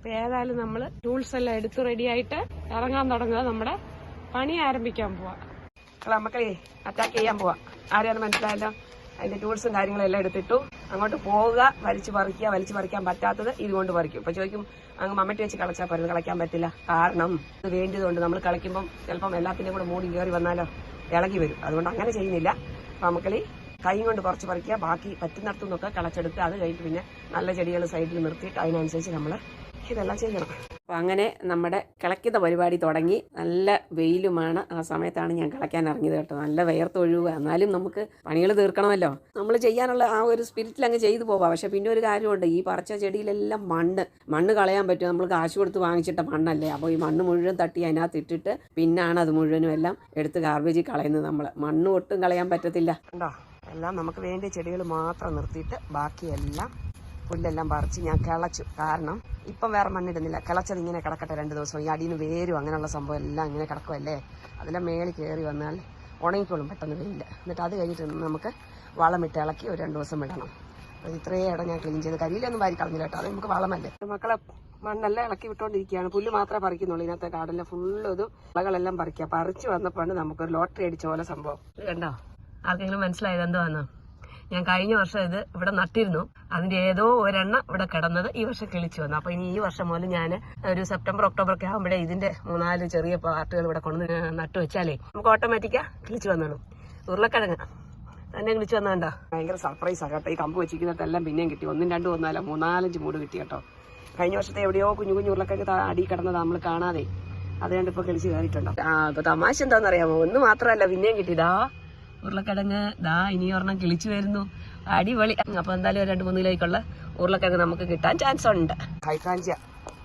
അപ്പൊ ഏതായാലും നമ്മള് ടൂൾസ് എല്ലാം എടുത്ത് റെഡിയായിട്ട് ഇറങ്ങാൻ തുടങ്ങുക. നമ്മുടെ പണി ആരംഭിക്കാൻ പോവാ. മക്കളെ അറ്റാക്ക് ചെയ്യാൻ പോവാ. ആരെയാണ് മനസ്സിലായല്ലോ? അതിന്റെ ടൂൾസും കാര്യങ്ങളും എല്ലാം എടുത്തിട്ടു. അങ്ങോട്ട് പോവുക, വലിച്ചു പറിക്കാൻ പറ്റാത്തത് ഇതുകൊണ്ട് പറിക്കും. ഇപ്പൊ ചോദിക്കും അങ്ങ് മമ്മട്ടി വെച്ച് കളച്ചാൽ പോലും കളയ്ക്കാൻ പറ്റില്ല. കാരണം ഇത് വേണ്ടിയതുകൊണ്ട് നമ്മൾ കളിക്കുമ്പോൾ ചിലപ്പം എല്ലാത്തിന്റെയും കൂടെ മൂടി കയറി വന്നാലോ ഇളകി വരും. അതുകൊണ്ട് അങ്ങനെ ചെയ്യുന്നില്ല. അപ്പൊ മക്കളി കൈ കൊണ്ട് കുറച്ച് പറിക്കുക, ബാക്കി പറ്റുന്നിടത്തു നിന്നൊക്കെ കളച്ചെടുത്ത് അത് കഴിഞ്ഞിട്ട് പിന്നെ നല്ല ചെടികൾ സൈഡിൽ നിർത്തിയിട്ട് അതിനനുസരിച്ച് നമ്മൾ ഇതെല്ലാം ചെയ്യണം. അപ്പം അങ്ങനെ നമ്മുടെ കിളയ്ക്കുന്ന പരിപാടി തുടങ്ങി. നല്ല വെയിലുമാണ്. ആ സമയത്താണ് ഞാൻ കിളയ്ക്കാൻ ഇറങ്ങിയത് കേട്ടോ. നല്ല വിയർത്തൊഴുകുക. എന്നാലും നമുക്ക് പണികൾ തീർക്കണമല്ലോ. നമ്മൾ ചെയ്യാനുള്ള ആ ഒരു സ്പിരിറ്റിൽ അങ്ങ് ചെയ്തു പോവാം. പക്ഷെ പിന്നെ ഒരു കാര്യമുണ്ട്, ഈ പറിച്ച ചെടിയിലെല്ലാം മണ്ണ് കളയാൻ പറ്റും. നമ്മൾ കാശ് കൊടുത്ത് വാങ്ങിച്ചിട്ട മണ്ണല്ലേ. അപ്പോൾ ഈ മണ്ണ് മുഴുവൻ തട്ടി അതിനകത്ത് ഇട്ടിട്ട് പിന്നാണ് അത് മുഴുവനും എല്ലാം എടുത്ത് ഗാർബേജിൽ കളയുന്നത്. നമ്മൾ മണ്ണ് ഒട്ടും കളയാൻ പറ്റത്തില്ല. കണ്ടോ, എല്ലാം നമുക്ക് വേണ്ടിയ ചെടികൾ മാത്രം നിർത്തിയിട്ട് ബാക്കിയെല്ലാം പുല്ലെല്ലാം പറിച്ച് ഞാൻ കിളച്ചു. കാരണം ഇപ്പം വേറെ മണ്ണിടുന്നില്ല. കിളച്ചത് ഇങ്ങനെ കിടക്കട്ടെ 2 ദിവസം. ഈ അടിയിൽ വേരും അങ്ങനെയുള്ള സംഭവം എല്ലാം ഇങ്ങനെ കിടക്കുമല്ലേ. അതെല്ലാം മേളിൽ കയറി വന്നാൽ ഉണങ്ങിക്കോളും പെട്ടെന്ന് വെയില്ല. എന്നിട്ട് അത് കഴിഞ്ഞിട്ട് നമുക്ക് വളമിട്ട് ഇളക്കി ഒരു 2 ദിവസം വിടണം. ഇത്രയും ഇടം ഞാൻ ക്ലീൻ ചെയ്ത് കരിയിലൊന്നും വാരി കളഞ്ഞില്ല കേട്ടോ. അത് നമുക്ക് വളമല്ലേ. മക്കളെ മണ്ണെല്ലാം ഇളക്കി വിട്ടുകൊണ്ടിരിക്കുകയാണ്. പുല്ല് മാത്രമേ പറിക്കുന്നുള്ളൂ. ഇതിനകത്തെ കാടെല്ലാം ഫുള്ള് ഇത് ഇളകളെല്ലാം പറിക്കുക. പറിച്ച് വന്നപ്പോഴാണ് നമുക്കൊരു ലോട്ടറി അടിച്ച പോലെ സംഭവം. ഇത് കണ്ടോ, ആർക്കെങ്കിലും മനസ്സിലായത് എന്തുവാന്ന്? ഞാൻ കഴിഞ്ഞ വർഷം ഇത് ഇവിടെ നട്ടിരുന്നു. അതിന്റെ ഏതോ ഒരെണ്ണം ഇവിടെ കിടന്നത് ഈ വർഷം കിളിച്ചു വന്നു. അപ്പൊ ഇനി ഈ വർഷം മുതൽ ഞാൻ ഒരു സെപ്റ്റംബർ ഒക്ടോബർ ഒക്കെ ആകുമ്പോഴേ ഇതിന്റെ 3-4 ചെറിയ പാർട്ടുകൾ ഇവിടെ കൊണ്ട് നട്ടു വെച്ചാലേ നമുക്ക് ഓട്ടോമാറ്റിക്കാ കിളിച്ചു വന്നോളും. ഉരുളക്കിഴങ്ങ് തന്നെ കിളിച്ചു വന്നോ. ഭയങ്കര സർപ്രൈസ് ആ കേട്ടോ. ഈ കമ്പ് വെച്ചിരിക്കുന്നതെല്ലാം പിന്നെയും കിട്ടി. 1, 2 ഒന്നല്ല 3-4 മൂട് കിട്ടി കേട്ടോ. കഴിഞ്ഞ വർഷത്തെ എവിടെയോ കുഞ്ഞു ഉരുളക്കിഴങ്ങ് അടി കിടന്നത് നമ്മൾ കാണാതെ അത് കണ്ടിപ്പോ കിളിച്ച് കയറിയിട്ടുണ്ടോ. ഇപ്പൊ തമാശ എന്താണെന്നറിയാമോ? ഒന്ന് മാത്രമല്ല പിന്നെയും കിട്ടിയതാ ഉരുളക്കിഴങ്ങ്. ഇനി ഒരെണ്ണം കിളിച്ചു വരുന്നു. അടിപൊളി. അപ്പൊ എന്തായാലും 2-3 കിലോയ്ക്കുള്ള ഉരുളക്കിഴങ്ങ് നമുക്ക് കിട്ടാൻ ചാൻസ് ഉണ്ട്. ഹൈഡ്രാഞ്ചിയ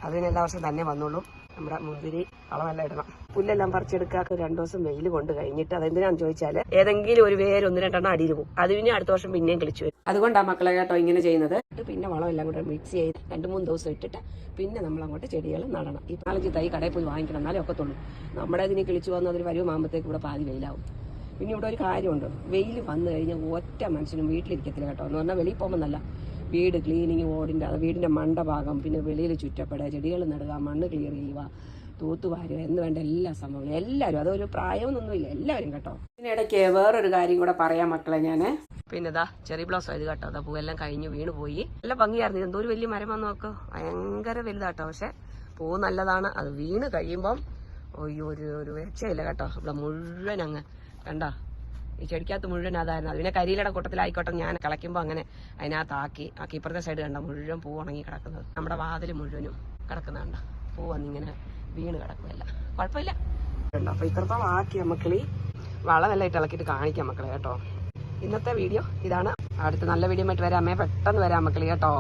അതിന് എല്ലാ വർഷം തന്നെ വന്നോളൂ. നമ്മുടെ മുന്തിരി വളമെല്ലാം ഇടണം. പുല്ലെല്ലാം പറിച്ചെടുക്കുക. 2 ദിവസം വെയിൽ കൊണ്ട് കഴിഞ്ഞിട്ട് അതെന്തിനാന്ന് ചോദിച്ചാല് ഏതെങ്കിലും ഒരു വേര് 1-2 അടിയിൽ പോകും. അത് പിന്നെ അടുത്ത വർഷം പിന്നെയും കിളിച്ചു വരും. അതുകൊണ്ടാണ് മക്കളെ കേട്ടോ ഇങ്ങനെ ചെയ്യുന്നത്. പിന്നെ വളമെല്ലാം കൂടെ മിക്സ് ചെയ്ത് 2-3 ദിവസം ഇട്ടിട്ട് പിന്നെ നമ്മൾ അങ്ങോട്ട് ചെടികൾ നടണം. ഈ 4-5 തൈ കടയിൽ പോയി വാങ്ങിക്കണം, എന്നാലേ ഒക്കത്തുള്ളൂ. നമ്മുടെ ഇതിന് കിളിച്ചു വന്ന ഒരു വരുമാകുമ്പോഴത്തേക്ക് ഇവിടെ പാതി വെയിലാവും. പിന്നെ ഇവിടെ ഒരു കാര്യമുണ്ട്, വെയിൽ വന്നു കഴിഞ്ഞാൽ ഒറ്റ മനുഷ്യനും വീട്ടിലിരിക്കത്തില്ല കേട്ടോ. എന്ന് പറഞ്ഞാൽ വെളിയിൽ പോകുമ്പോഴല്ല, വീട് ക്ലീനിങ്, വീടിന്റെ മണ്ടഭാഗം, പിന്നെ വെളിയിൽ ചുറ്റപ്പെടുക, ചെടികൾ നടുക, മണ്ണ് ക്ലിയർ ചെയ്യുക, തൂത്തുവാരുക എന്ന് വേണ്ട എല്ലാ സംഭവങ്ങളും എല്ലാവരും. അതൊരു പ്രായമൊന്നുമില്ല, എല്ലാവരും കേട്ടോ. ഇതിനിടയ്ക്ക് വേറൊരു കാര്യം കൂടെ പറയാം മക്കളെ ഞാൻ. പിന്നെ ചെറി ബ്ലോസം ഇത് കേട്ടോ. പൂവെല്ലാം കഴിഞ്ഞ് വീണ് പോയി. നല്ല ഭംഗിയായിരുന്നു. എന്തോ ഒരു വലിയ മരം വന്ന് നോക്കോ, ഭയങ്കര വലുതാട്ടോ. പക്ഷെ പൂ നല്ലതാണ്. അത് വീണ് കഴിയുമ്പം ഒരു രക്ഷയില്ല കേട്ടോ. ഇവിടെ മുഴുവൻ അങ്ങ് കണ്ടോ, ഈ ചെടിക്കകത്ത് മുഴുവൻ അതായിരുന്നു. അതിനെ കരിയിലയുടെ കൂട്ടത്തിലായിക്കോട്ടെ ഞാൻ കളയ്ക്കുമ്പോൾ അങ്ങനെ അതിനകത്താക്കി ഇപ്പുറത്തെ സൈഡ് കണ്ടോ മുഴുവൻ പൂ ഉണങ്ങി കിടക്കുന്നത്. നമ്മുടെ വാതിൽ മുഴുവനും കിടക്കുന്നുണ്ട. പൂ വന്നിങ്ങനെ വീണ് കിടക്കുമല്ല, കുഴപ്പമില്ല. അപ്പൊ ഇത്രത്തോളം ആക്കി മക്കളി വളമെല്ലാം ഇട്ട് ഇളക്കിയിട്ട് കാണിക്കാം മക്കളെ കേട്ടോ. ഇന്നത്തെ വീഡിയോ ഇതാണ്. അടുത്ത നല്ല വീഡിയോ ആയിട്ട് വരാമേ. പെട്ടെന്ന് വരാം മക്കളി കേട്ടോ.